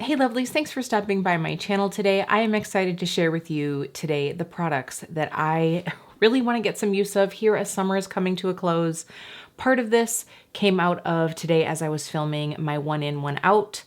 Hey lovelies, thanks for stopping by my channel today. I am excited to share with you today the products that I really want to get some use of here as summer is coming to a close. Part of this came out of today as I was filming my one in, one out,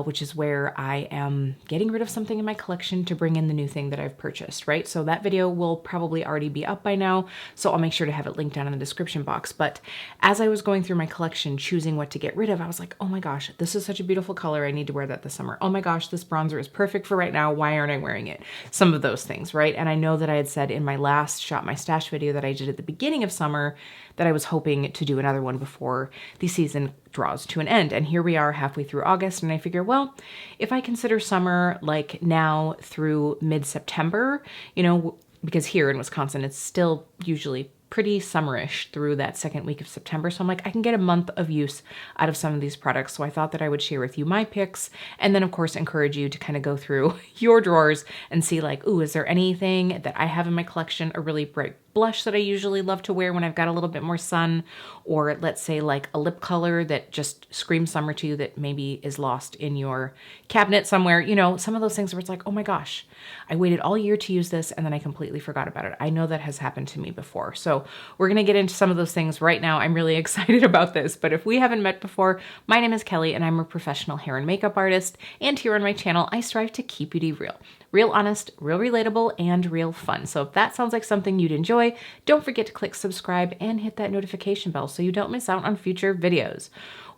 which is where I am getting rid of something in my collection to bring in the new thing that I've purchased, right? So that video will probably already be up by now, so I'll make sure to have it linked down in the description box. But as I was going through my collection, choosing what to get rid of, I was like, oh my gosh, this is such a beautiful color. I need to wear that this summer. Oh my gosh, this bronzer is perfect for right now. Why aren't I wearing it? Some of those things, right? And I know that I had said in my last Shop My Stash video that I did at the beginning of summer that I was hoping to do another one before the season draws to an end. And here we are halfway through August, and I figure, well, if I consider summer like now through mid-September, you know, because here in Wisconsin, it's still usually pretty summerish through that second week of September. So I'm like, I can get a month of use out of some of these products. So I thought that I would share with you my picks, and then of course encourage you to kind of go through your drawers and see like, ooh, is there anything that I have in my collection, a really bright blush that I usually love to wear when I've got a little bit more sun, or let's say like a lip color that just screams summer to you that maybe is lost in your cabinet somewhere. You know, some of those things where it's like, oh my gosh, I waited all year to use this and then I completely forgot about it. I know that has happened to me before. So we're going to get into some of those things right now. I'm really excited about this, but if we haven't met before, my name is Kelly and I'm a professional hair and makeup artist. And here on my channel, I strive to keep beauty real. Real honest, real relatable, and real fun. So if that sounds like something you'd enjoy, don't forget to click subscribe and hit that notification bell so you don't miss out on future videos.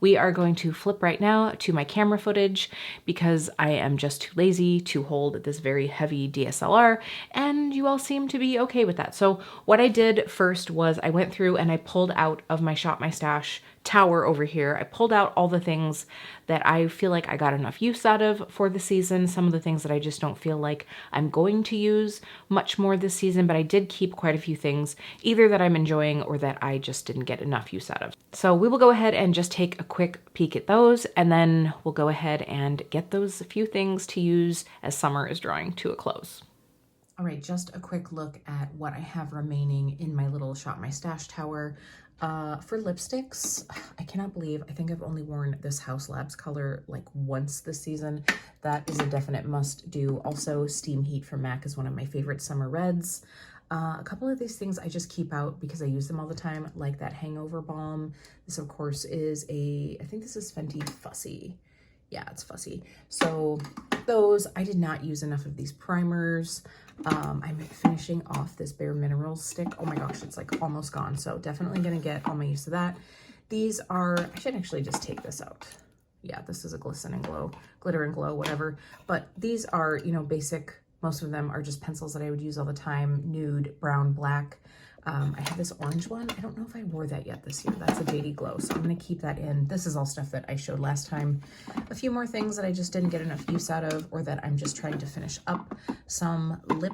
We are going to flip right now to my camera footage because I am just too lazy to hold this very heavy DSLR, and you all seem to be okay with that. So what I did first was I went through and I pulled out of my Shop My Stash tower over here. I pulled out all the things that I feel like I got enough use out of for the season, some of the things that I just don't feel like I'm going to use much more this season, but I did keep quite a few things either that I'm enjoying or that I just didn't get enough use out of. So we will go ahead and just take a quick peek at those, and then we'll go ahead and get those few things to use as summer is drawing to a close. All right, just a quick look at what I have remaining in my little Shop My Stash tower. For lipsticks, I cannot believe, I think I've only worn this Haus Labs color like once this season. That is a definite must do. Also, Steam Heat from MAC is one of my favorite summer reds. A couple of these things I just keep out because I use them all the time, like that Hangover Balm. This, of course, is I think this is Fenty Fussy. Yeah, it's Fussy. So those, I did not use enough of these primers. I'm finishing off this Bare Minerals stick. Oh my gosh, it's like almost gone. So definitely gonna get all my use of that. These are, I should actually just take this out. Yeah, this is a Glisten and Glow, Glitter and Glow, whatever. But these are, you know, basic. Most of them are just pencils that I would use all the time. Nude, brown, black. I have this orange one. I don't know if I wore that yet this year. That's a JD Glow, so I'm going to keep that in. This is all stuff that I showed last time. A few more things that I just didn't get enough use out of, or that I'm just trying to finish up. Some lip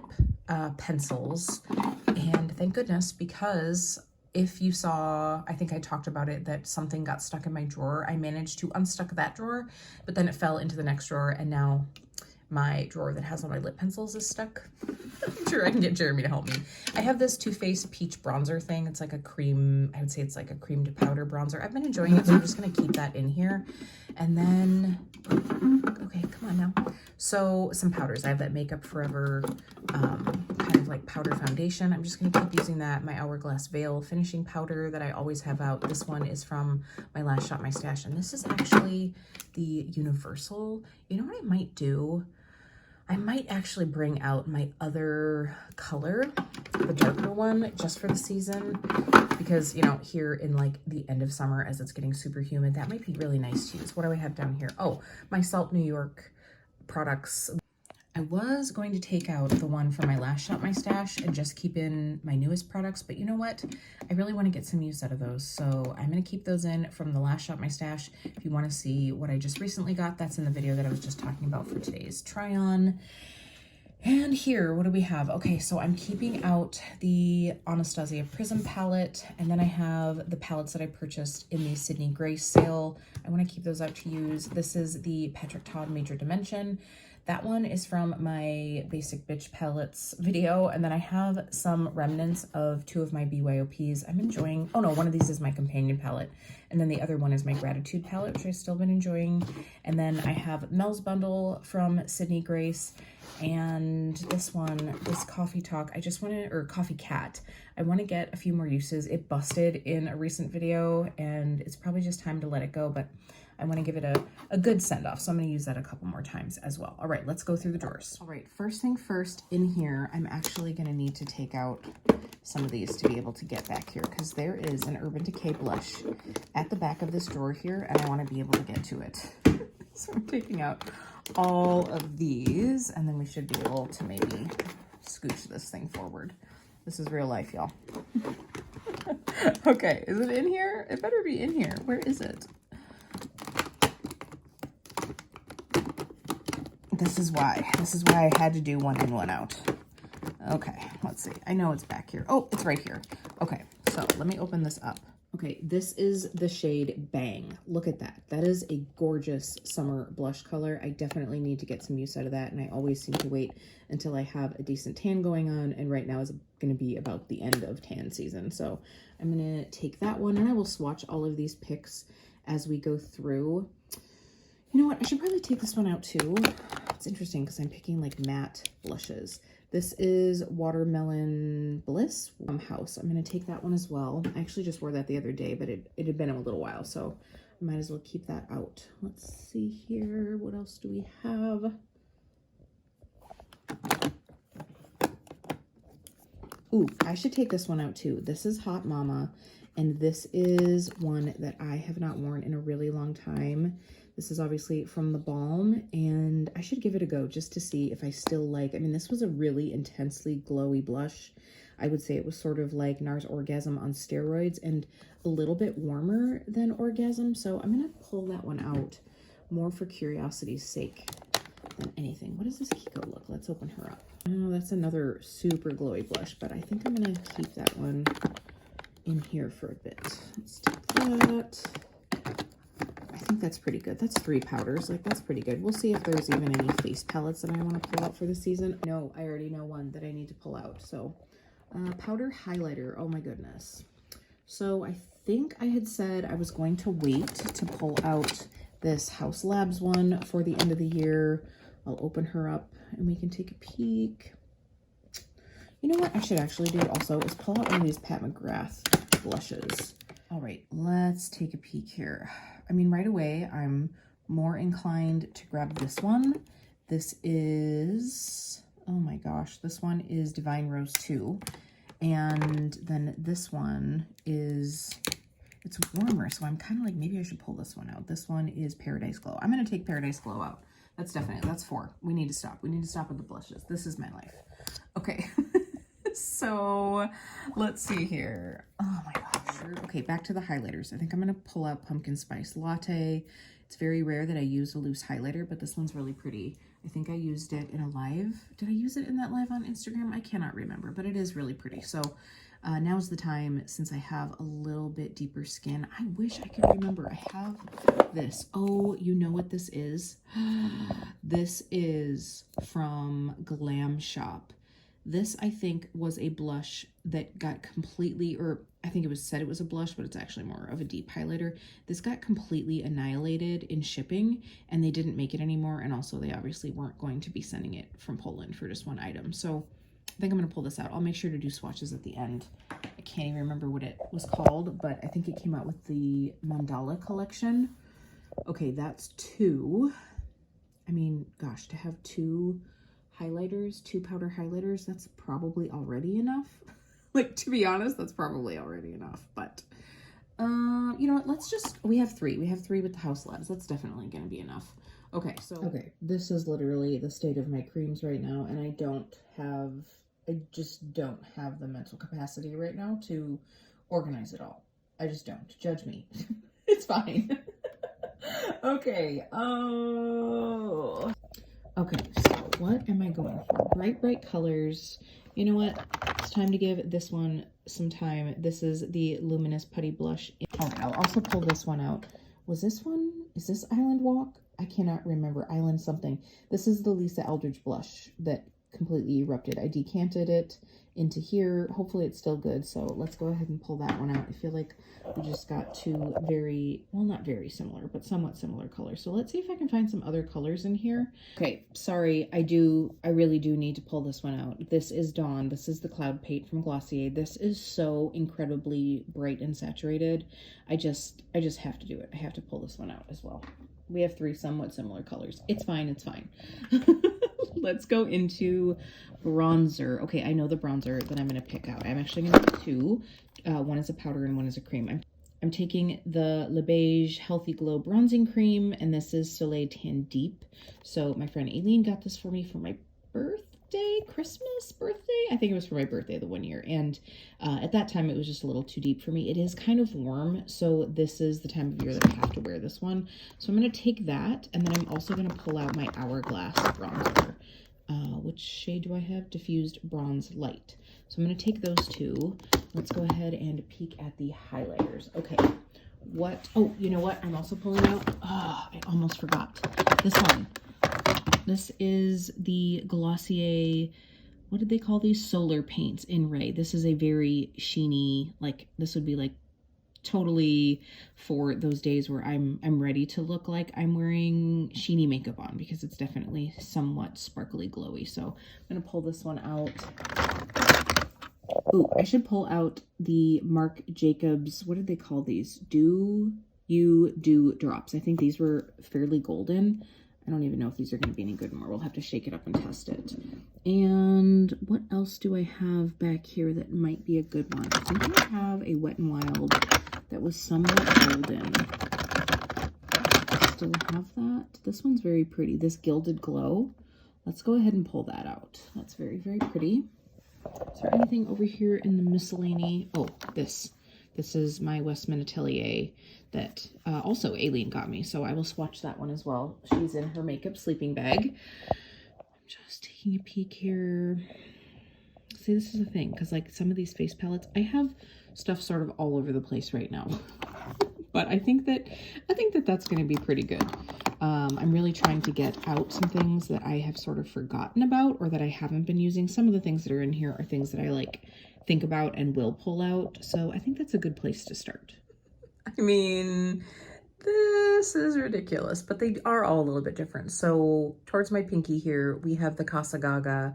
pencils, and thank goodness, because if you saw, I think I talked about it, that something got stuck in my drawer. I managed to unstuck that drawer, but then it fell into the next drawer, and now my drawer that has all my lip pencils is stuck. I'm sure I can get Jeremy to help me. I have this Too Faced Peach Bronzer thing. It's like a cream, I would say it's like a cream to powder bronzer. I've been enjoying it, so I'm just gonna keep that in here. And then, okay, come on now. So some powders. I have that Makeup Forever kind of like powder foundation. I'm just gonna keep using that. My Hourglass Veil finishing powder that I always have out. This one is from my last Shop My Stash, and this is actually the Universal. You know what I might do? I might actually bring out my other color, the darker one, just for the season, because, you know, here in like the end of summer as it's getting super humid, that might be really nice to use. What do I have down here? Oh, my Salt New York products. I was going to take out the one from my last Shop My Stash and just keep in my newest products, but you know what? I really want to get some use out of those, so I'm going to keep those in from the last Shop My Stash. If you want to see what I just recently got, that's in the video that I was just talking about for today's try-on. And here, what do we have? Okay, so I'm keeping out the Anastasia Prism palette, and then I have the palettes that I purchased in the Sydney Grace sale. I want to keep those out to use. This is the Patrick Todd Major Dimension. That one is from my Basic Bitch Palettes video, and then I have some remnants of 2 of my BYOPs. I'm enjoying, oh no, one of these is my companion palette, and then the other one is my Gratitude palette, which I've still been enjoying. And then I have Mel's Bundle from Sydney Grace, and this one, this Coffee Talk, I just want to, or Coffee Cat, I want to get a few more uses. It busted in a recent video, and it's probably just time to let it go, but I want to give it a good send-off, so I'm going to use that a couple more times as well. All right, let's go through the drawers. All right, first thing first, in here, I'm actually going to need to take out some of these to be able to get back here, because there is an Urban Decay blush at the back of this drawer here, and I want to be able to get to it. So I'm taking out all of these, and then we should be able to maybe scooch this thing forward. This is real life, y'all. Okay, is it in here? It better be in here. Where is it? This is why I had to do one in, one out. Okay, let's see. I know it's back here. Oh, it's right here. Okay, so let me open this up. Okay, this is the shade Bang. Look at that. That is a gorgeous summer blush color. I definitely need to get some use out of that, and I always seem to wait until I have a decent tan going on, and right now is going to be about the end of tan season. So I'm going to take that one, and I will swatch all of these picks as we go through. You know what? I should probably take this one out too. It's interesting because I'm picking like matte blushes. This is Watermelon Bliss from Haus. I'm going to take that one as well. I actually just wore that the other day, but it had been a little while, so I might as well keep that out. Let's see here. What else do we have? Ooh, I should take this one out too. This is Hot Mama, and this is one that I have not worn in a really long time. This is obviously from the Balm, and I should give it a go just to see if I still like, I mean, this was a really intensely glowy blush. I would say it was sort of like Nars Orgasm on steroids and a little bit warmer than Orgasm. So I'm going to pull that one out more for curiosity's sake than anything. What does this Kiko look? Let's open her up. Oh, that's another super glowy blush, but I think I'm going to keep that one in here for a bit. Let's take that. I think that's pretty good. That's 3 powders. Like, that's pretty good. We'll see if there's even any face palettes that I want to pull out for the season. No, I already know one that I need to pull out. So, powder highlighter. Oh my goodness. So, I think I had said I was going to wait to pull out this Haus Labs one for the end of the year. I'll open her up and we can take a peek. You know what I should actually do also is pull out one of these Pat McGrath blushes. All right, let's take a peek here. I mean, right away, I'm more inclined to grab this one. This is, oh my gosh, this one is Divine Rose 2. And then this one is, it's warmer, so I'm kind of like, maybe I should pull this one out. This one is Paradise Glow. I'm going to take Paradise Glow out. That's definitely, that's 4. We need to stop. We need to stop with the blushes. This is my life. Okay. So let's see here. Oh my gosh. Okay, back to the highlighters. I think I'm going to pull out Pumpkin Spice Latte. It's very rare that I use a loose highlighter, but this one's really pretty. I think I used it in a live. Did I use it in that live on Instagram? I cannot remember, but it is really pretty. So now's the time, since I have a little bit deeper skin. I wish I could remember. I have this. Oh, you know what this is? This is from Glam Shop. This, I think, was a blush that got completely, or I think it was said it was a blush, but it's actually more of a deep highlighter. This got completely annihilated in shipping, and they didn't make it anymore. And also, they obviously weren't going to be sending it from Poland for just one item. So I think I'm going to pull this out. I'll make sure to do swatches at the end. I can't even remember what it was called, but I think it came out with the Mandala collection. Okay, that's 2. I mean, gosh, to have 2 highlighters, 2 powder highlighters, that's probably already enough. Like, to be honest, that's probably already enough. But you know what, let's just, we have 3 with the Haus Labs. That's definitely going to be enough. Okay, so okay, this is literally the state of my creams right now, and I just don't have the mental capacity right now to organize it all. I just don't. Judge me. It's fine. Okay. Oh. Okay, so what am I going for? Bright, bright colors. You know what? It's time to give this one some time. This is the Luminous Putty Blush. Oh, I'll also pull this one out. Was this one? Is this Island Walk? I cannot remember. Island something. This is the Lisa Eldridge blush that completely erupted. I decanted it into here. Hopefully it's still good. So let's go ahead and pull that one out. I feel like we just got two very, well, not very similar, but somewhat similar colors. So let's see if I can find some other colors in here. Okay, sorry. I really do need to pull this one out. This is Dawn. This is the Cloud Paint from Glossier. This is so incredibly bright and saturated. I just have to do it. I have to pull this one out as well. We have three somewhat similar colors. It's fine. It's fine. Let's go into bronzer. Okay, I know the bronzer that I'm going to pick out. I'm actually going to do two. One is a powder and one is a cream. I'm taking the Le Beige Healthy Glow Bronzing Cream, and this is Soleil Tan Deep. So my friend Aileen got this for me for my Christmas birthday. I think it was for my birthday the one year. And at that time, it was just a little too deep for me. It is kind of warm, so this is the time of year that I have to wear this one. So I'm going to take that, and then I'm also going to pull out my Hourglass bronzer. Which shade do I have? Diffused Bronze Light. So I'm going to take those two. Let's go ahead and peek at the highlighters. Okay. Oh, you know what? I'm also pulling out. I almost forgot. This one. This is the Glossier, what did they call these? Solar paints in Ray. This is a very sheeny, like, this would be like totally for those days where I'm ready to look like I'm wearing sheeny makeup on, because it's definitely somewhat sparkly glowy. So I'm going to pull this one out. Ooh, I should pull out the Marc Jacobs, what did they call these? Do drops. I think these were fairly golden. I don't even know if these are going to be any good more. We'll have to shake it up and test it. And what else do I have back here that might be a good one? I think I have a Wet n Wild that was somewhat golden. Still have that. This one's very pretty. This Gilded Glow. Let's go ahead and pull that out. That's very, very pretty. Is there anything over here in the miscellany? Oh, this. This is my Westman Atelier that also Aileen got me, so I will swatch that one as well. She's in her makeup sleeping bag. I'm just taking a peek here. See, this is the thing, because like some of these face palettes, I have stuff sort of all over the place right now. But I think that that's going to be pretty good. I'm really trying to get out some things that I have sort of forgotten about or that I haven't been using. Some of the things that are in here are things that I like think about and will pull out. So I think that's a good place to start. I mean, this is ridiculous, but they are all a little bit different. So towards my pinky here, we have the Casa Gaga.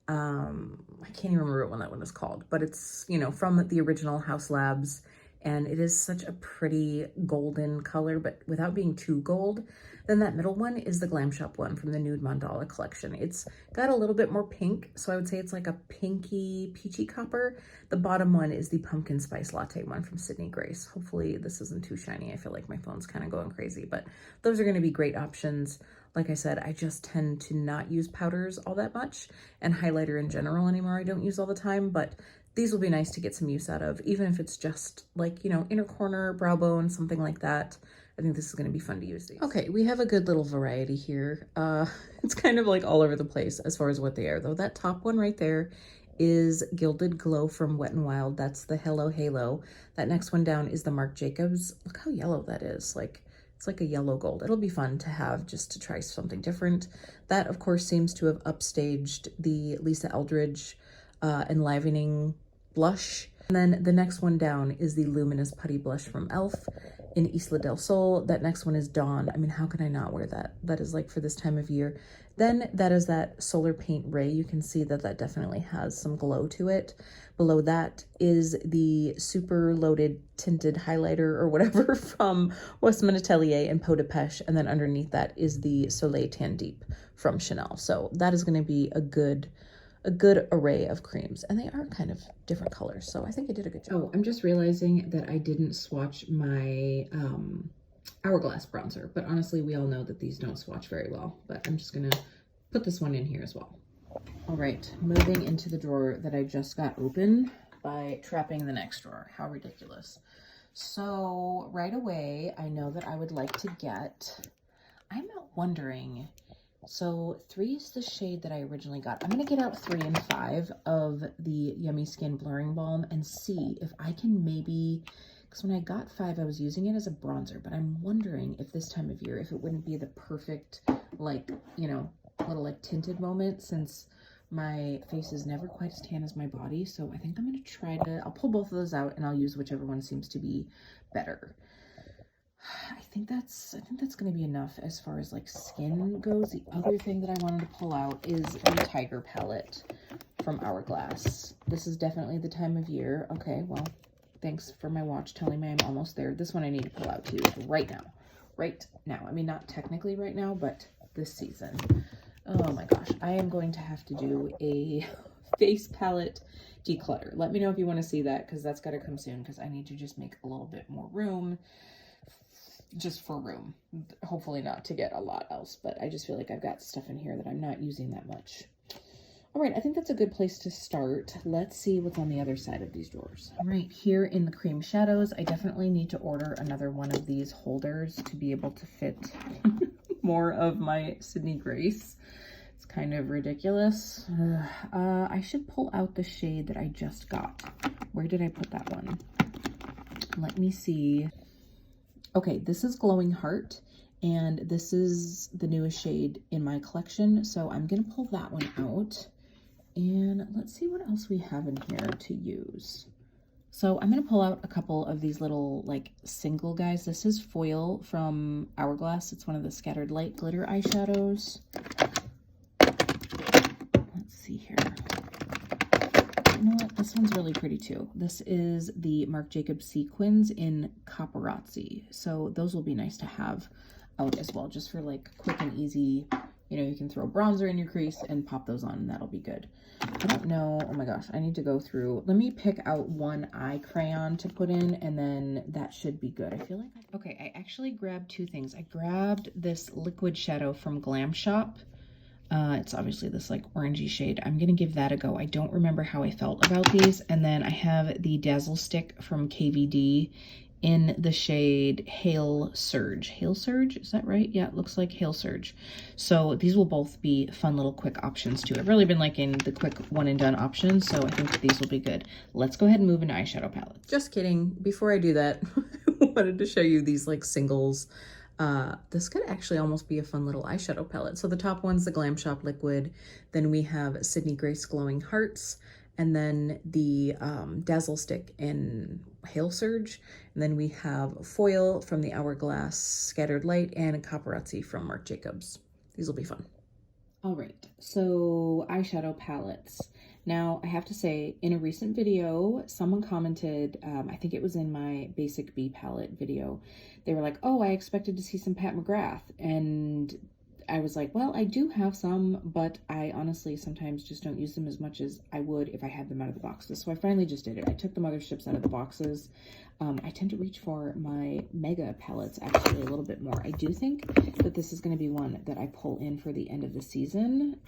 I can't even remember what that one is called, but it's, you know, from the original Haus Labs. And it is such a pretty golden color, but without being too gold. Then that middle one is the Glam Shop one from the Nude Mandala collection. It's got a little bit more pink, so I would say it's like a pinky, peachy copper. The bottom one is the Pumpkin Spice Latte one from Sydney Grace. Hopefully this isn't too shiny. I feel like my phone's kind of going crazy, but those are going to be great options. Like I said, I just tend to not use powders all that much, and highlighter in general anymore I don't use all the time, but these will be nice to get some use out of, even if it's just like, you know, inner corner, brow bone, something like that. I think this is going to be fun to use these. Okay, we have a good little variety here. It's kind of like all over the place as far as what they are, though. That top one right there is Gilded Glow from Wet n Wild. That's the Hello Halo. That next one down is the Marc Jacobs. Look how yellow that is. Like, it's like a yellow gold. It'll be fun to have just to try something different. That, of course, seems to have upstaged the Lisa Eldridge Enlivening blush. And then the next one down is the Luminous Putty Blush from e.l.f. in Isla del Sol. That next one is Dawn. I mean, how can I not wear that? That is like for this time of year. Then that is that Solar Paint Ray. You can see that that definitely has some glow to it. Below that is the Super Loaded Tinted Highlighter or whatever from Westman Atelier and Peau de Pêche. And then underneath that is the Soleil Tan Deep from Chanel. So that is going to be a good array of creams, and they are kind of different colors, so I think I did a good job. Oh, I'm just realizing that I didn't swatch my Hourglass bronzer, but honestly, we all know that these don't swatch very well, but I'm just gonna put this one in here as well. All right, moving into the drawer that I just got open by trapping the next drawer. How ridiculous. So right away, I know that I would like to get, I'm not wondering So 3 is the shade that I originally got. I'm going to get out 3 and 5 of the Yummy Skin Blurring Balm and see if I can maybe, because when I got 5, I was using it as a bronzer, but I'm wondering if this time of year, if it wouldn't be the perfect, like, you know, little like tinted moment, since my face is never quite as tan as my body. So I think I'm going to try to, I'll pull both of those out and I'll use whichever one seems to be better. I think that's going to be enough as far as like skin goes. The other thing that I wanted to pull out is the Tiger palette from Hourglass. This is definitely the time of year. Okay, well, thanks for my watch telling me I'm almost there. This one I need to pull out too right now. Right now. I mean, not technically right now, but this season. Oh my gosh, I am going to have to do a face palette declutter. Let me know if you want to see that, because that's got to come soon, because I need to just make a little bit more room, just for room. Hopefully not to get a lot else, but I just feel like I've got stuff in here that I'm not using that much. All right, I think that's a good place to start. Let's see what's on the other side of these drawers. All right, here in the cream shadows, I definitely need to order another one of these holders to be able to fit more of my Sydney Grace. It's kind of ridiculous. I should pull out the shade that I just got. Where did I put that one? Let me see. Okay, this is Glowing Heart, and this is the newest shade in my collection, so I'm gonna pull that one out. And let's see what else we have in here to use. So I'm going to pull out a couple of these little like single guys. This is Foil from Hourglass. It's one of the Scattered Light glitter eyeshadows. Let's see here. You know what? This one's really pretty too. This is the Marc Jacobs Sequins in Paparazzi. So those will be nice to have out as well, just for like quick and easy. You know, you can throw bronzer in your crease and pop those on, and that'll be good. I don't know. Oh my gosh, I need to go through. Let me pick out one eye crayon to put in, and then that should be good. I feel like okay, I actually grabbed 2 things. I grabbed this liquid shadow from Glam Shop. It's obviously this like orangey shade. I'm gonna give that a go. I don't remember how I felt about these. And then I have the Dazzle Stick from KVD in the shade Hail Surge. Hail Surge, is that right? Yeah, it looks like Hail Surge. So these will both be fun little quick options too. I've really been liking the quick one and done options, so I think these will be good. Let's go ahead and move into eyeshadow palettes. Just kidding. Before I do that, I wanted to show you these like singles. This could actually almost be a fun little eyeshadow palette. So the top one's the Glam Shop Liquid. Then we have Sydney Grace Glowing Hearts. And then the Dazzle Stick in Hail Surge. And then we have Foil from the Hourglass Scattered Light and Paparazzi from Marc Jacobs. These will be fun. All right, so eyeshadow palettes. Now, I have to say, in a recent video, someone commented, I think it was in my Basic B palette video, they were like, oh, I expected to see some Pat McGrath. And I was like, well, I do have some, but I honestly sometimes just don't use them as much as I would if I had them out of the boxes. So I finally just did it. I took the motherships out of the boxes. I tend to reach for my Mega palettes actually a little bit more. I do think that this is going to be one that I pull in for the end of the season.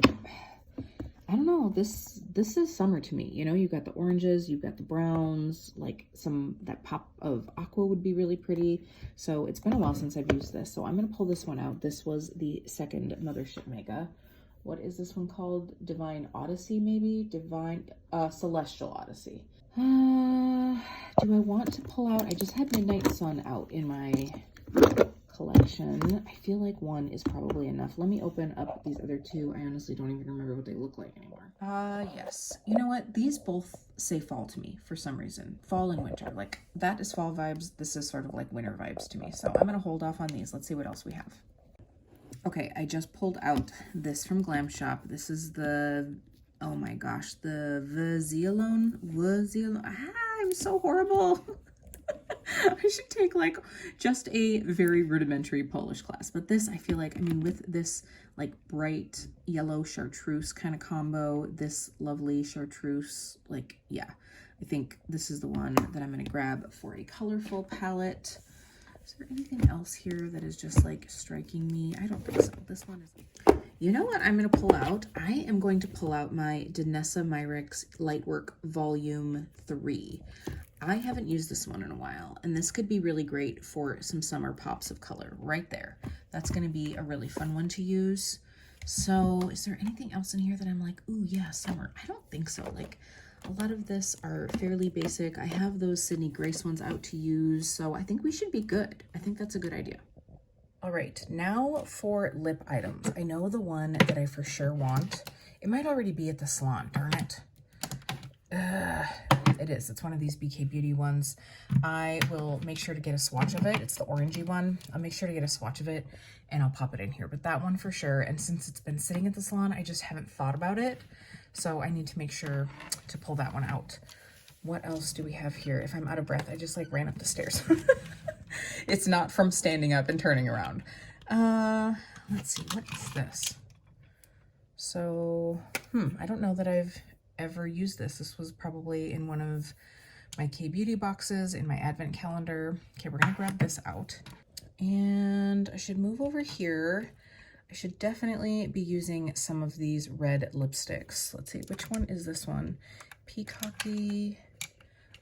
I don't know, this is summer to me. You know, you've got the oranges, you've got the browns, like that pop of aqua would be really pretty. So it's been a while since I've used this. So I'm going to pull this one out. This was the second Mothership Mega. What is this one called? Divine Odyssey, maybe? Celestial Odyssey. Do I want to pull out? I just had Midnight Sun out in my collection. I feel like one is probably enough. Let me open up these other 2. I honestly don't even remember what they look like anymore. Yes. You know what? These both say fall to me for some reason. Fall and winter. Like, that is fall vibes. This is sort of like winter vibes to me. So I'm going to hold off on these. Let's see what else we have. Okay, I just pulled out this from Glam Shop. This is the, oh my gosh, the Vazielone. I'm so horrible. I should take like just a very rudimentary Polish class, but this, I feel like, I mean, with this like bright yellow chartreuse kind of combo, this lovely chartreuse, like, yeah, I think this is the one that I'm going to grab for a colorful palette. Is there anything else here that is just like striking me? I don't think so. This one is, you know what I'm going to pull out? I am going to pull out my Danessa Myricks Lightwork Volume 3. I haven't used this one in a while, and this could be really great for some summer pops of color right there. That's going to be a really fun one to use. So is there anything else in here that I'm like, ooh, yeah, summer? I don't think so. Like a lot of this are fairly basic. I have those Sydney Grace ones out to use, so I think we should be good. I think that's a good idea. All right, now for lip items. I know the one that I for sure want. It might already be at the salon, darn it. It is. It's one of these BK Beauty ones. I will make sure to get a swatch of it. It's the orangey one. I'll make sure to get a swatch of it and I'll pop it in here. But that one for sure. And since it's been sitting at the salon, I just haven't thought about it. So I need to make sure to pull that one out. What else do we have here? If I'm out of breath, I just like ran up the stairs. It's not from standing up and turning around. Let's see, what is this? So, I don't know that I've ever used this. This was probably in one of my K-Beauty boxes in my advent calendar. Okay, we're gonna grab this out. And I should move over here. I should definitely be using some of these red lipsticks. Let's see, which one is this one? Peacocky.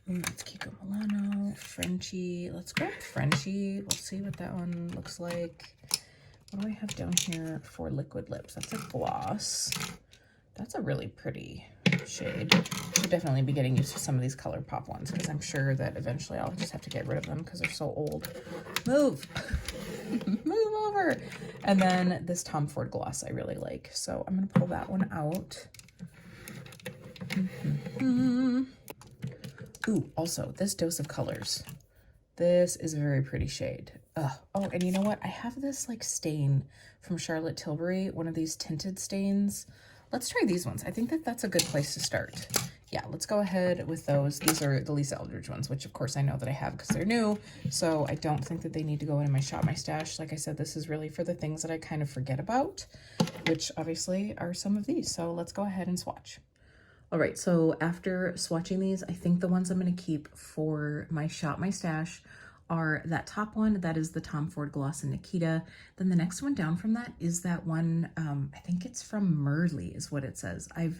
Ooh, it's Kiko Milano, Frenchie. Let's go with Frenchie. We'll see what that one looks like. What do I have down here for liquid lips? That's a gloss. That's a really pretty shade. Should definitely be getting used to some of these ColourPop ones because I'm sure that eventually I'll just have to get rid of them because they're so old. Move! Move over! And then this Tom Ford gloss I really like. So I'm going to pull that one out. Ooh, also, this Dose of Colors. This is a very pretty shade. Ugh. Oh, and you know what? I have this like stain from Charlotte Tilbury, one of these tinted stains. Let's try these ones. I think that that's a good place to start. Yeah, let's go ahead with those. These are the Lisa Eldridge ones, which of course I know that I have because they're new. So I don't think that they need to go in my Shop My Stash. Like I said, this is really for the things that I kind of forget about, which obviously are some of these. So let's go ahead and swatch. All right, so after swatching these, I think the ones I'm going to keep for my Shop My Stash are that top one, that is the Tom Ford Gloss in Nikita. Then the next one down from that is that one, I think it's from Murley is what it says. I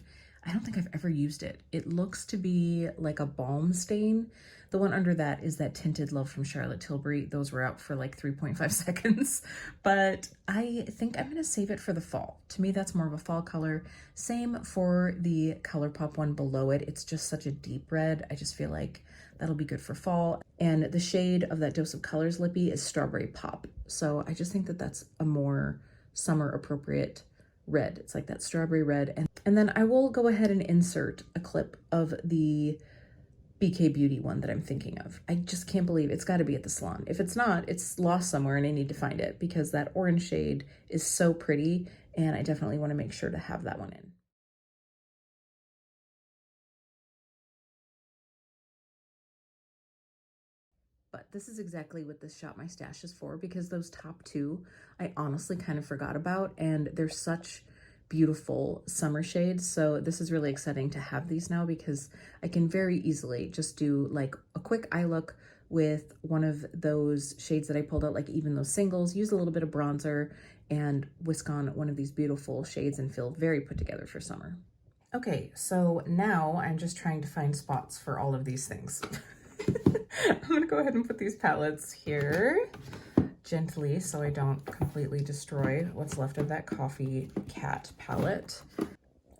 don't think I've ever used it. It looks to be like a balm stain. The one under that is that Tinted Love from Charlotte Tilbury. Those were out for like 3.5 seconds, but I think I'm gonna save it for the fall. To me, that's more of a fall color. Same for the ColourPop one below it. It's just such a deep red. I just feel like that'll be good for fall. And the shade of that Dose of Colors lippy is Strawberry Pop. So I just think that that's a more summer appropriate red. It's like that strawberry red. And then I will go ahead and insert a clip of the BK Beauty one that I'm thinking of. I just can't believe it's got to be at the salon. If it's not, it's lost somewhere and I need to find it because that orange shade is so pretty and I definitely want to make sure to have that one in. But this is exactly what this Shop My Stash is for because those top two I honestly kind of forgot about and they're such beautiful summer shades. So this is really exciting to have these now because I can very easily just do like a quick eye look with one of those shades that I pulled out, like even those singles, use a little bit of bronzer and whisk on one of these beautiful shades and feel very put together for summer. Okay, so now I'm just trying to find spots for all of these things. I'm gonna go ahead and put these palettes here gently so I don't completely destroy what's left of that Coffee Cat palette.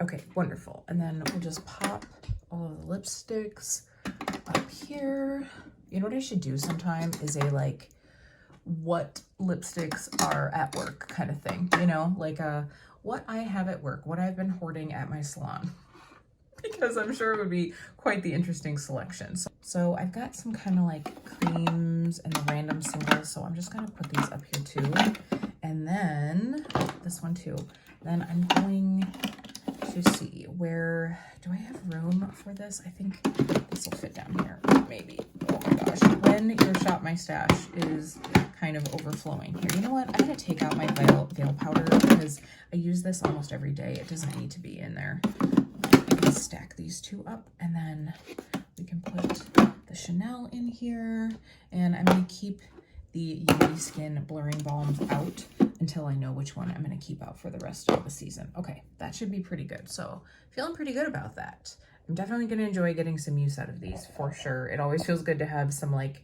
Okay, wonderful. And then we'll just pop all of the lipsticks up here. You know what I should do sometime is a like what lipsticks are at work kind of thing, you know, like what I have at work, what I've been hoarding at my salon. Because I'm sure it would be quite the interesting selection. So I've got some kind of like creams and the random singles. So I'm just gonna put these up here too. And then this one too. Then I'm going to see where, do I have room for this? I think this will fit down here, maybe. Oh my gosh, when your Shop My Stash is kind of overflowing here. You know what, I'm gonna take out my veil powder because I use this almost every day. It doesn't need to be in there. Stack these two up and then we can put the Chanel in here and I'm going to keep the UV Skin Blurring Balms out until I know which one I'm going to keep out for the rest of the season. Okay, that should be pretty good. So feeling pretty good about that. I'm definitely going to enjoy getting some use out of these for sure. It always feels good to have some like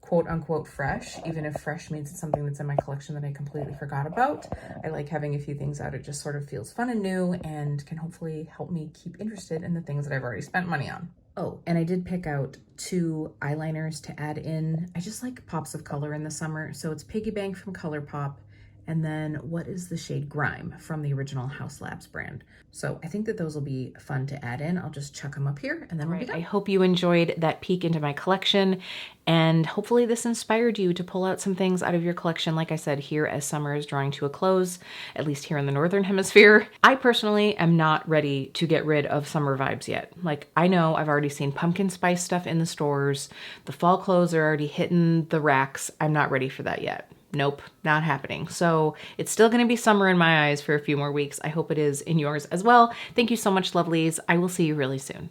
quote unquote fresh, even if fresh means it's something that's in my collection that I completely forgot about. I like having a few things out. It just sort of feels fun and new and can hopefully help me keep interested in the things that I've already spent money on. Oh, and I did pick out 2 eyeliners to add in. I just like pops of color in the summer. So it's Piggy Bank from ColourPop, and then what is the shade Grime from the original Haus Labs brand. So I think that those will be fun to add in. I'll just chuck them up here and then we'll be done. I hope you enjoyed that peek into my collection, and hopefully this inspired you to pull out some things out of your collection. Like I said, here as summer is drawing to a close, at least here in the Northern Hemisphere. I personally am not ready to get rid of summer vibes yet. Like, I know I've already seen pumpkin spice stuff in the stores. The fall clothes are already hitting the racks. I'm not ready for that yet. Nope, not happening. So it's still gonna be summer in my eyes for a few more weeks. I hope it is in yours as well. Thank you so much, lovelies. I will see you really soon.